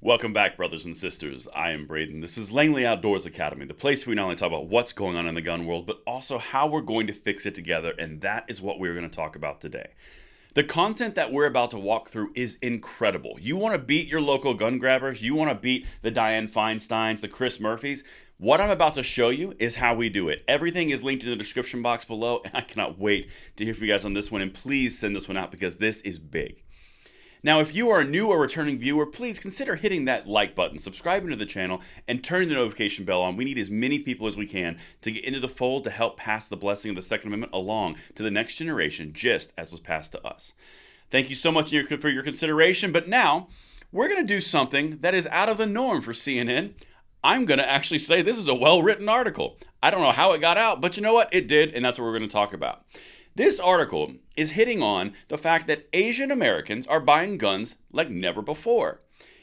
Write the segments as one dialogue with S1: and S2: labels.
S1: Welcome back, brothers and sisters. I am Braden. This is Langley Outdoors Academy, the place where we not only talk about what's going on in the gun world, but also how we're going to fix it together, and that is what we're going to talk about today. The content that we're about to walk through is incredible. You want to beat your local gun grabbers? You want to beat the Dianne Feinsteins, the Chris Murphys? What I'm about to show you is how we do it. Everything is linked in the description box below, and I cannot wait to hear from you guys on this one, and please send this one out because this is big. Now, if you are a new or returning viewer, please consider hitting that like button, subscribing to the channel, and turning the notification bell on. We need as many people as we can to get into the fold to help pass the blessing of the Second Amendment along to the next generation, just as was passed to us. Thank you so much for your consideration, but now we're going to do something that is out of the norm for CNN. I'm going to actually say this is a well-written article. I don't know how it got out, but you know what? It did, and that's what we're going to talk about. This article is hitting on the fact that Asian Americans are buying guns like never before.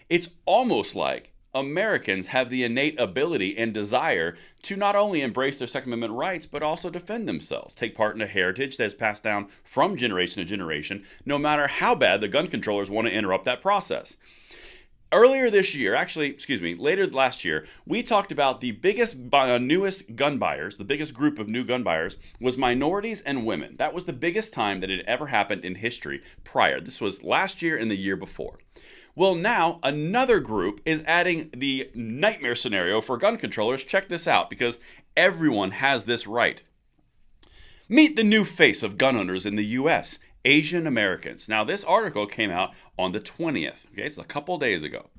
S1: It's almost like Americans have the innate ability and desire to not only embrace their Second Amendment rights, but also defend themselves, take part in a heritage that is passed down from generation to generation, no matter how bad the gun controllers want to interrupt that process. Earlier this year, later last year, we talked about the newest gun buyers, the biggest group of new gun buyers was minorities and women. That was the biggest time that it ever happened in history prior. This was last year and the year before. Well, now another group is adding the nightmare scenario for gun controllers. Check this out, because everyone has this right. Meet the new face of gun owners in the U.S., Asian Americans. Now, this article came out on the 20th. Okay, it's a couple days ago.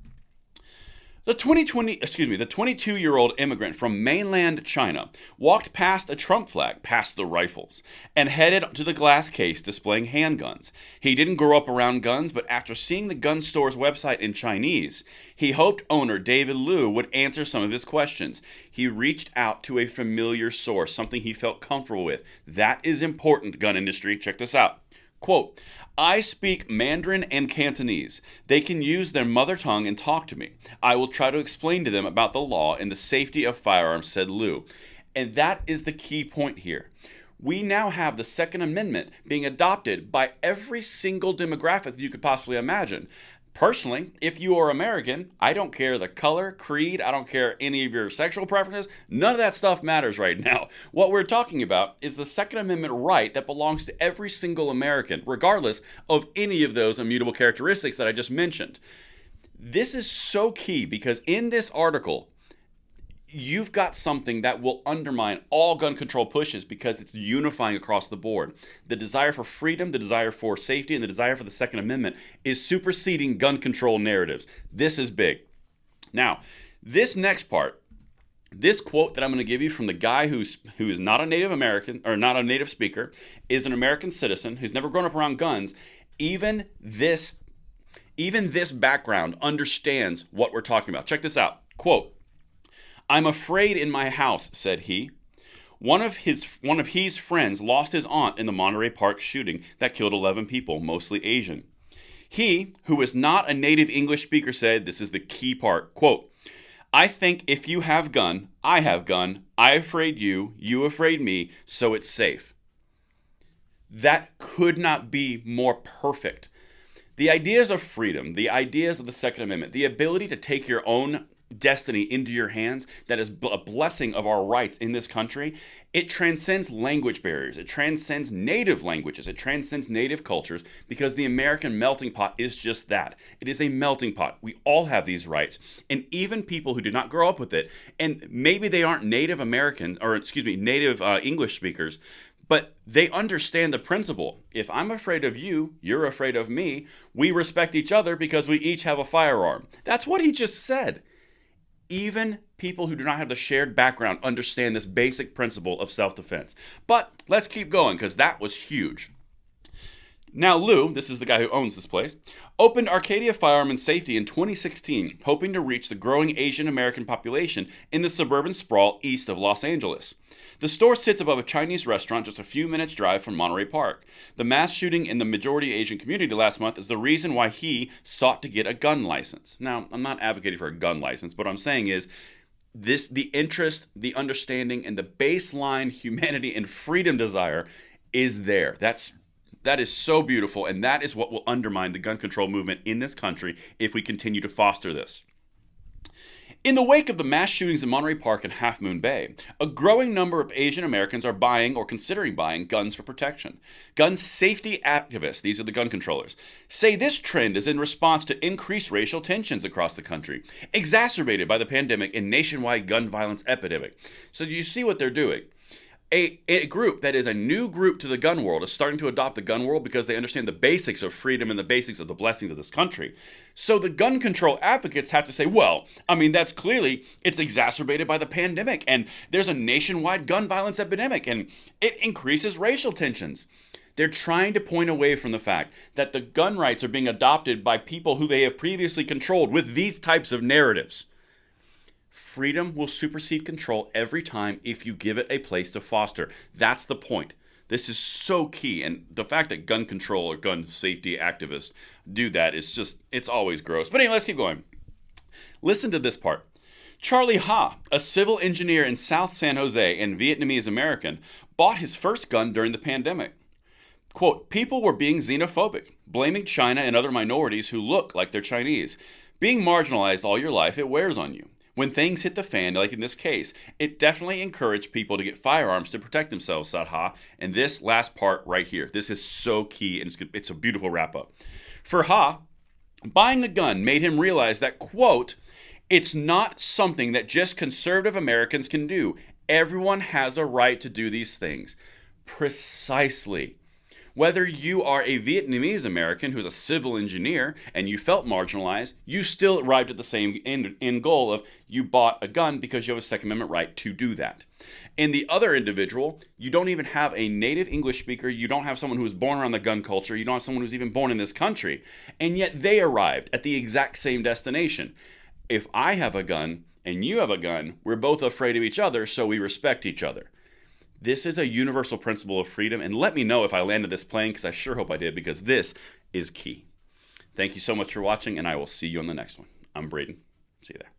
S1: The 22-year-old immigrant from mainland China walked past a Trump flag, past the rifles, and headed to the glass case displaying handguns. He didn't grow up around guns, but after seeing the gun store's website in Chinese, he hoped owner David Liu would answer some of his questions. He reached out to a familiar source, something he felt comfortable with. That is important, gun industry. Check this out. Quote, I speak Mandarin and Cantonese. They can use their mother tongue and talk to me. I will try to explain to them about the law and the safety of firearms, said Liu. And that is the key point here. We now have the Second Amendment being adopted by every single demographic that you could possibly imagine. Personally, if you are American, I don't care the color, creed, I don't care any of your sexual preferences. None of that stuff matters right now. What we're talking about is the Second Amendment right that belongs to every single American, regardless of any of those immutable characteristics that I just mentioned. This is so key because in this article, you've got something that will undermine all gun control pushes because it's unifying across the board. The desire for freedom, the desire for safety, and the desire for the Second Amendment is superseding gun control narratives. This is big. Now, this next part, this quote that I'm going to give you from the guy who is not a Native American or not a native speaker, is an American citizen who's never grown up around guns. Even this background understands what we're talking about. Check this out. Quote, I'm afraid in my house, said he. One of his friends lost his aunt in the Monterey Park shooting that killed 11 people, mostly Asian. He, who is not a native English speaker, said, this is the key part, quote, I think if you have gun, I have gun, I afraid you, you afraid me, so it's safe. That could not be more perfect. The ideas of freedom, the ideas of the Second Amendment, the ability to take your own destiny into your hands, that is a blessing of our rights in this country. It transcends language barriers. It transcends native languages. It transcends native cultures because the American melting pot is just that. It is a melting pot. We all have these rights. And even people who did not grow up with it, and maybe they aren't native English speakers, but they understand the principle. If I'm afraid of you, you're afraid of me. We respect each other because we each have a firearm. That's what he just said. Even people who do not have the shared background understand this basic principle of self-defense. But let's keep going because that was huge. Now Liu, this is the guy who owns this place, opened Arcadia Firearm and Safety in 2016, hoping to reach the growing Asian American population in the suburban sprawl east of Los Angeles. The store sits above a Chinese restaurant just a few minutes' drive from Monterey Park. The mass shooting in the majority Asian community last month is the reason why he sought to get a gun license. Now, I'm not advocating for a gun license, but what I'm saying is the interest, the understanding, and the baseline humanity and freedom desire is there. That is so beautiful, and that is what will undermine the gun control movement in this country if we continue to foster this. In the wake of the mass shootings in Monterey Park and Half Moon Bay, a growing number of Asian Americans are buying or considering buying guns for protection. Gun safety activists, these are the gun controllers, say this trend is in response to increased racial tensions across the country, exacerbated by the pandemic and nationwide gun violence epidemic. So do you see what they're doing? A group that is a new group to the gun world is starting to adopt the gun world because they understand the basics of freedom and the basics of the blessings of this country. So the gun control advocates have to say, well, I mean, that's clearly, it's exacerbated by the pandemic, and there's a nationwide gun violence epidemic, and it increases racial tensions. They're trying to point away from the fact that the gun rights are being adopted by people who they have previously controlled with these types of narratives. Freedom will supersede control every time if you give it a place to foster. That's the point. This is so key. And the fact that gun control or gun safety activists do that is just, it's always gross. But anyway, let's keep going. Listen to this part. Charlie Ha, a civil engineer in South San Jose and Vietnamese American, bought his first gun during the pandemic. Quote, people were being xenophobic, blaming China and other minorities who look like they're Chinese. Being marginalized all your life, it wears on you. When things hit the fan, like in this case, it definitely encouraged people to get firearms to protect themselves, said Ha. And this last part right here, this is so key, and it's a beautiful wrap-up. For Ha, buying a gun made him realize that, quote, it's not something that just conservative Americans can do. Everyone has a right to do these things. Precisely. Whether you are a Vietnamese American who's a civil engineer and you felt marginalized, you still arrived at the same end goal of you bought a gun because you have a Second Amendment right to do that. In the other individual, you don't even have a native English speaker, you don't have someone who was born around the gun culture, you don't have someone who's even born in this country, and yet they arrived at the exact same destination. If I have a gun and you have a gun, we're both afraid of each other, so we respect each other. This is a universal principle of freedom, and let me know if I landed this plane, because I sure hope I did, because this is key. Thank you so much for watching, and I will see you on the next one. I'm Braden. See you there.